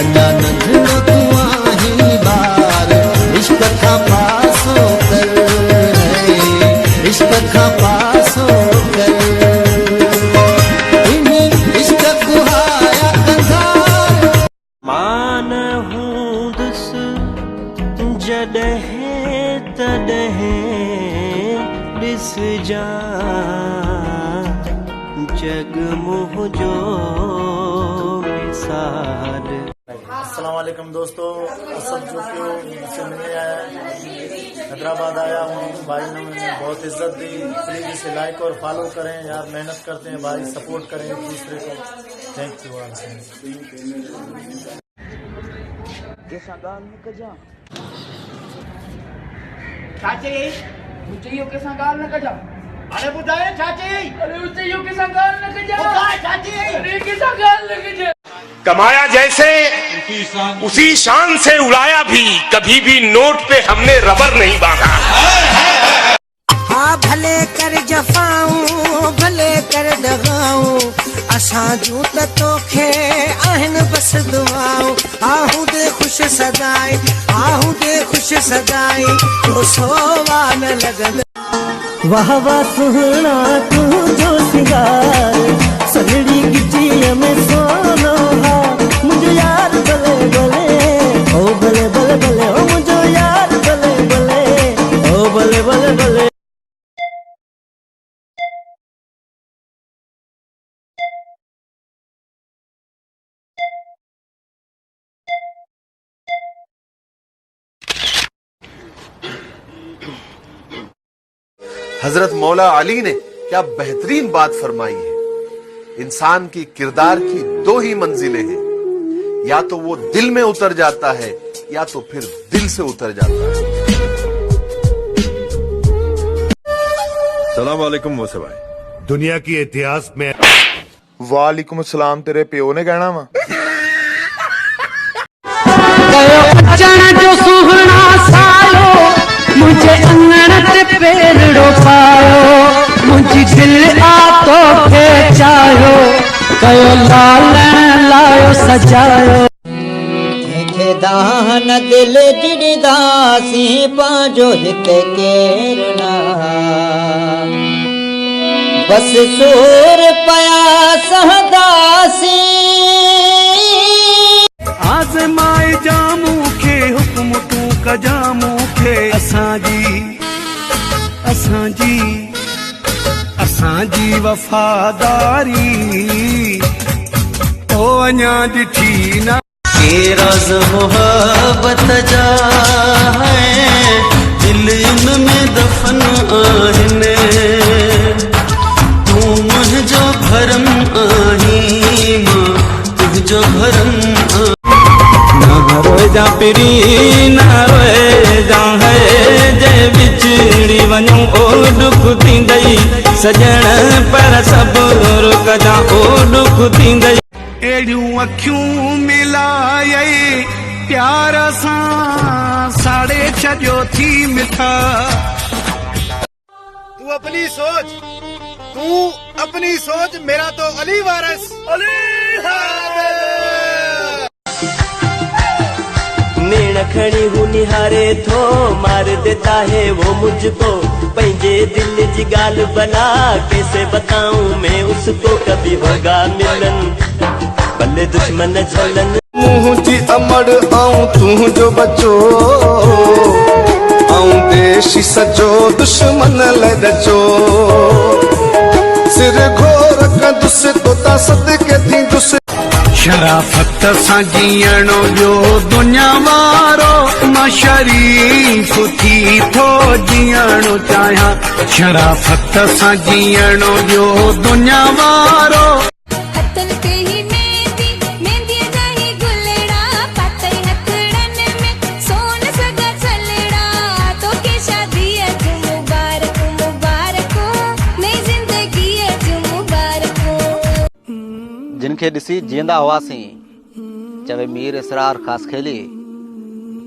साडा नंढड़ो तू आहीं बार इश्क खां पासो कर इश्क खां पासो कर इश्क गुहाया कंधार मान हूंदुस जॾहिं तॾहिं ॾिस जा जग मुझो मिसाल। अस्सलाम वालेकुम दोस्तों, असद जो मुझसे मिलने आया, हैदराबाद आया हूँ। भाई ने मुझे बहुत इज्जत दी। प्लीज इसे लाइक और फॉलो करें यार, मेहनत करते हैं भाई, सपोर्ट करें एक दूसरे को। थैंक यू चाची मुझे यो के संगाल न कजा। अरे बुधाए चाची, अरे मुझे यो के संगाल न कजा। बुधाए चाची, अरे के संगाल न कजा। कमाया जैसे उसी शान से उड़ाया भी, कभी भी नोट पे हमने रबर नहीं बांधा। हाँ भले कर जफाऊं भले कर दगाऊं असां जूं त तोखे आहिनि बस दुआऊं। आहूं दे खुश सदाई आहूं दे खुश सदाई तो सोवा न लगन। वाह वाह सुहना तू जो सिंगार सलड़ी गिचिया में सोनो हा मुझे यार भले भले ओ भले भले भले ओ मुझे यार भले भले ओ भले भले भले। हजरत मौला अली ने क्या बेहतरीन बात फरमाई है। इंसान की किरदार की दो ही मंजिलें हैं, या तो वो दिल में उतर जाता है या तो फिर दिल से उतर जाता है। सलाम वालेकुम मोसे भाई। दुनिया की इतिहास में वालेकुम सलाम तेरे प्यो ने कहना वा। जो सुहना सालो मुझे अंगण ते पेरड़ो पायो मुझी दिल आ तो के चायो कयो लालण लायो सजायो। के दान दिल जिड़दासी पांजो हिते केरना बस सूर पया सहदासी। आज़माए जामू के हुक्म तू कजामू के असांजी वफादारी ओ अञा ॾिठी न। के राज़ मोहब्बत जा है दिल में दफन आहिनि तू मुझो भरम आहीं मां तुझो भरम ना रोए जा पिरी ना रोए जा है जे बिछड़ी वञूं ओ दुख थींदई सजण पर सब रुक जा ओ दुख थींदई। एड़ियूं अखियूं मिलायई प्यार सां साड़े छॾियो थी मिठा। तू अपनी सोच मेरा तो अली वारस अली मेण खड़ी हूँ निहारे थो मार देता है वो मुझको पंजे दिल की गाल बना कैसे बताऊं मैं उसको कभी होगा मिलन भले दुश्मन झलन। मुंह जी अमड़ आऊं तू जो बचो आऊं देश सजो दुश्मन लचो सिर घोर कंदुस तो ता सदके थी दुस। शराफत सां जीअणो जो दुनिया वारो मां शरीफ़ थी थो जीअणो चाहियां। शराफत सां जीअणो जो दुनिया वारो जिनखे ॾिसी जीअंदा हुआसीं चवे मीर इसरार ख़ासि खेली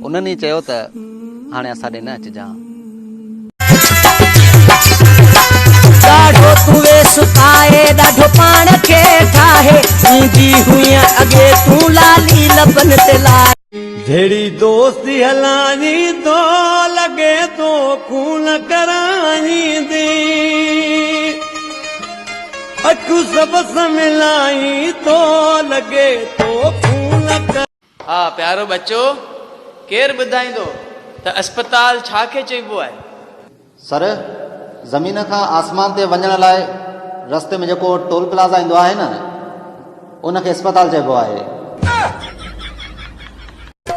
उन्हनि ई चयो त हाणे असां ॾे न अचिजांइ। तू वेस पाए ॾाढो पाण खे ठाहे ईंदी हुई अॻे तू लाली लबन ते लाए जहिड़ी दोस्ती हलानी तो लगे तो खून करानी दी अखू सबस मिलाई तो लगे तो खून कर हा प्यारो बच्चो केर ॿुधाईंदो त अस्पताल छा खे चइबो आहे? सर ज़मीन खां आसमान ते वञण लाइ रस्ते में जेको टोल प्लाज़ा ईंदो आहे न उनखे अस्पताल चइबो आहे।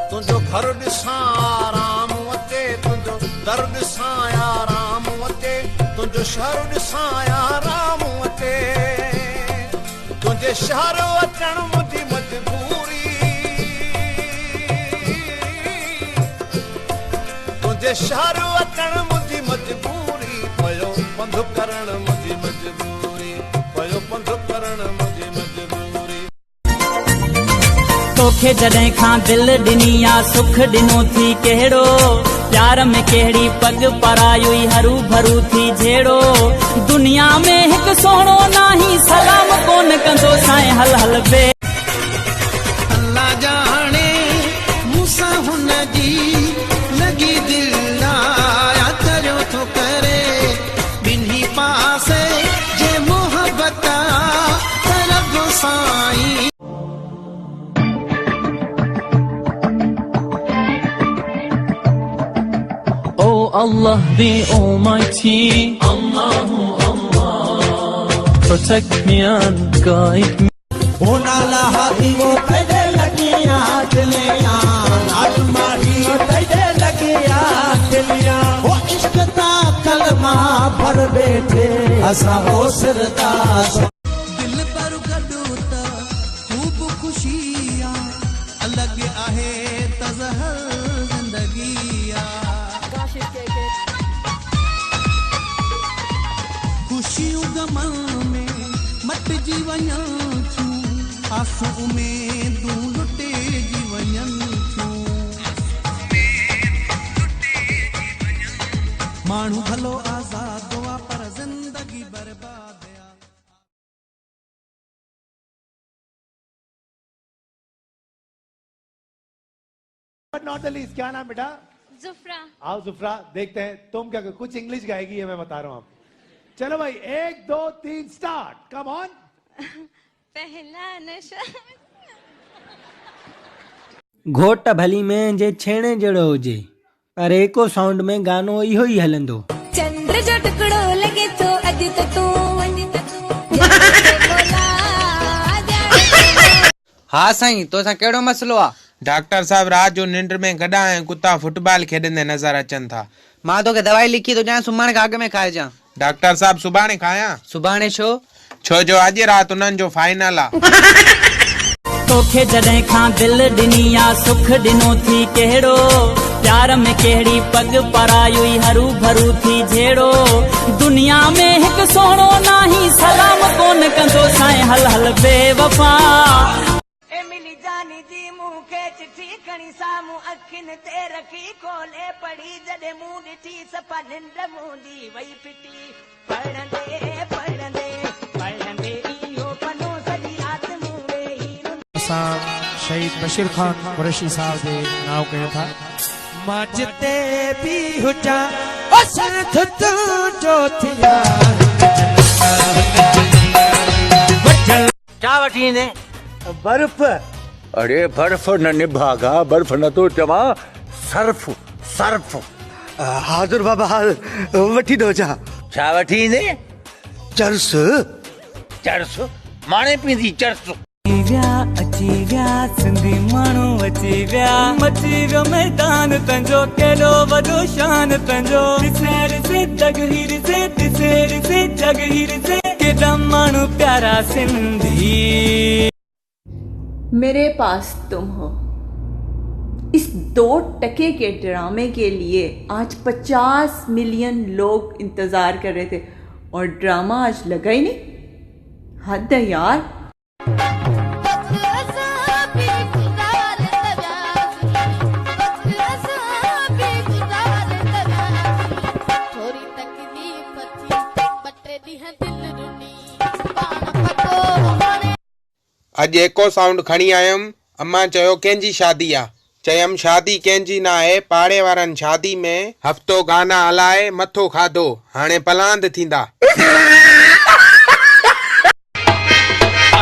तुंहिंजो घर ॾिसां आराम अचे तुंहिंजो दर ॾिसां आराम अचे तुंहिंजो शहर ॾिसां आराम अचे तुंहिंजे शहर अचण मुंहिंजी मजबूरी तुंहिंजे शहर अचण मुंहिंजी मजबूरी पयो पंधु करण मुंहिंजी मजबूरी पयो पंधु करण मुंहिंजी मजबूरी तोखे जॾहिं खां दिल ॾिनी आ सुख ॾिनो थी कहिड़ो प्यार में कहिड़ी पग परायुई हरू भरू थी जहिड़ो दुनिया में हिकु सोणो नाही सलाम कोन कंदो साईं हल हल बे अल्लाह जाने मूंसां हुन जी लगी दिल आया करियो थो करे ॿिन्ही पासे जे मोहबत तरफ Sai Allah the Almighty, Allahu Allah, protect me and guide me. होना लहाती वो पैदे लगिया चलिया नाच मारी वो पैदे लगिया चलिया वो इश्क ता कलमा भर बैठे असा हो सरदास दिल पर गडूता खूब खुशियां अलग आहे तजहर जिंदगिया खुशियों गमन में मट जीवया छू आंसू में तू लुटे जीवया छू मानू भलो आजाद दुआ पर जिंदगी बर्बाद But not the least, क्या नाम बेटा? जुफ्रा। आओ जुफ्रा देखते हैं तुम क्या कुछ इंग्लिश गाएगी है मैं बता रहा हूँ आप। चलो भाई 1 2 3 स्टार्ट कम ऑन। पहला नशा घोट भली में जे छेणे जड़ो हुजे पर एको साउंड में गानो इहो ही हलंदो चंद्र जो टुकड़ो लगे तो अज तो तू हाँ साईं तो सा केड़ो मसलो आ? डॉक्टर साहब रात जो निंड में गड़ा ऐं कुत्ता फुटबॉल खेडंदे नजर अचन था। मां तो के दवाई लिखी तो जा सुमाने खाग में खाए जा। डॉक्टर साहब सुबाने खाया? सुबाने छो? छो जो अज रात उन्हनि जो फाइनल आ। तोखे जॾहिं खां दिल ॾिनी आ सुख ॾिनो थी कहिड़ो प्यार में कहिड़ी पग परायुई हरू भरू थी जहिड़ो दुनिया में हिकु सोणो नाही सलाम कोन कंदो साईं हल हल बेवफा मिली जानी जी मुंह खे चिठी खणी साम्हूं अखियुनि ते रखी खोले पढ़ी जॾहिं मूं ॾिठी सफ़ा निंड मुंहिंजी वई फिटी पढ़ंदे पढ़ंदे पढ़ंदे इहो पनो सॼी रात मूं वेही असां शहीद बशीर खान कुरैशी साहब जे नाव कयो था मां जिते भी हुजा असां थतो जो थिया क्या वठी ईंदे? बर्फ। अरे बर्फ न निभागा बर्फ न तो चवा सर्फ सर्फ हाजुर बाबा वठी दो जा छा वठी ईंदे? चरस चरस माने पींदी चरस अची विया सिंधी माण्हू अची विया मची वियो मैदान पंहिंजो केॾो वॾो शान पंहिंजो ॾिसे जगहीर से ॾिसे जगहीर से केॾा माण्हू प्यारा सिंधी। मेरे पास तुम हो इस 2 टके के ड्रामे के लिए आज 50 मिलियन लोग इंतजार कर रहे थे और ड्रामा आज लगा ही नहीं। हद है यार। थोड़ी तकलीफ थी बटे दी है दिल अॼु एको साउंड खणी आयमि। अम्मा चयो कंहिंजी शादी आहे। चयमि शादी कंहिंजी न आहे, पाड़े वारनि शादी में हफ़्तो गाना हलाए मथो खाधो, हाणे पलांद थींदा।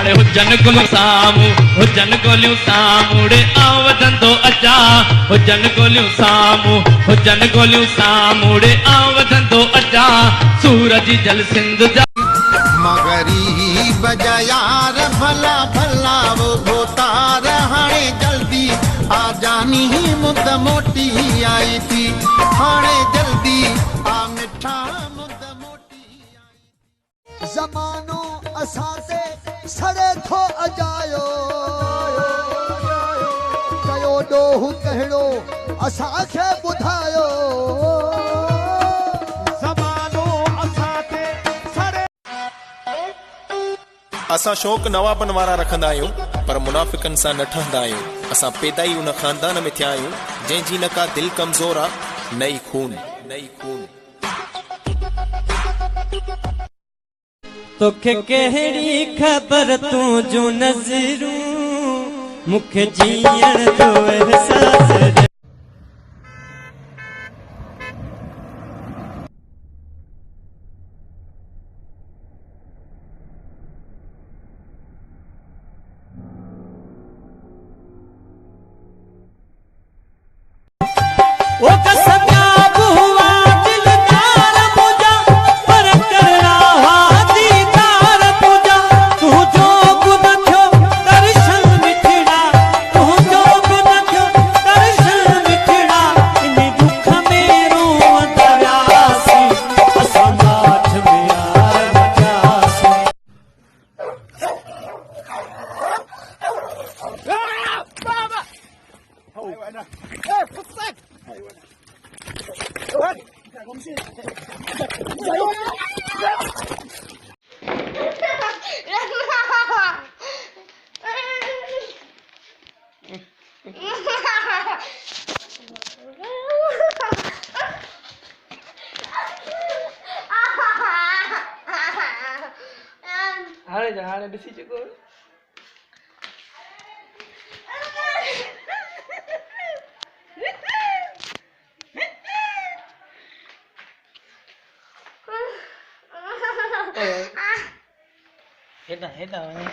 हुजन गुल सामू हुजन गोलियूं सामूड़े आऊं वधंदो अचा। हुजन गोलियूं सामू हुजन गोलियूं सामूड़े आऊं वधंदो अचा। सूरज जल सिंध जा मगरीब जा यार भला भला वो तार हाणे जल्दी आ जानी मुद मोटी आई थी। हाणे जल्दी आ मिठा मुद मोटी आई। ज़मानो असां ते सड़े थो अजायो, कयो ॾोहु कहिड़ो असांखे ॿुधायो। ज़मानो असां ते सड़े। असां शौक़ नवाबन वारा रखंदा आहियूं, पर मुनाफ़िकनि सां न ठहंदा आहियूं। असां पैदा ई उन ख़ानदान में थिया आहियूं जंहिंजी न का दिलि कमज़ोर आहे, नई खून नई खून। तोखे कहिड़ी ख़बर तूं जो नज़रूं मूंखे जीअण जो एहसास। हाणे ॾिसी चुको। हेॾा हेॾा वञे।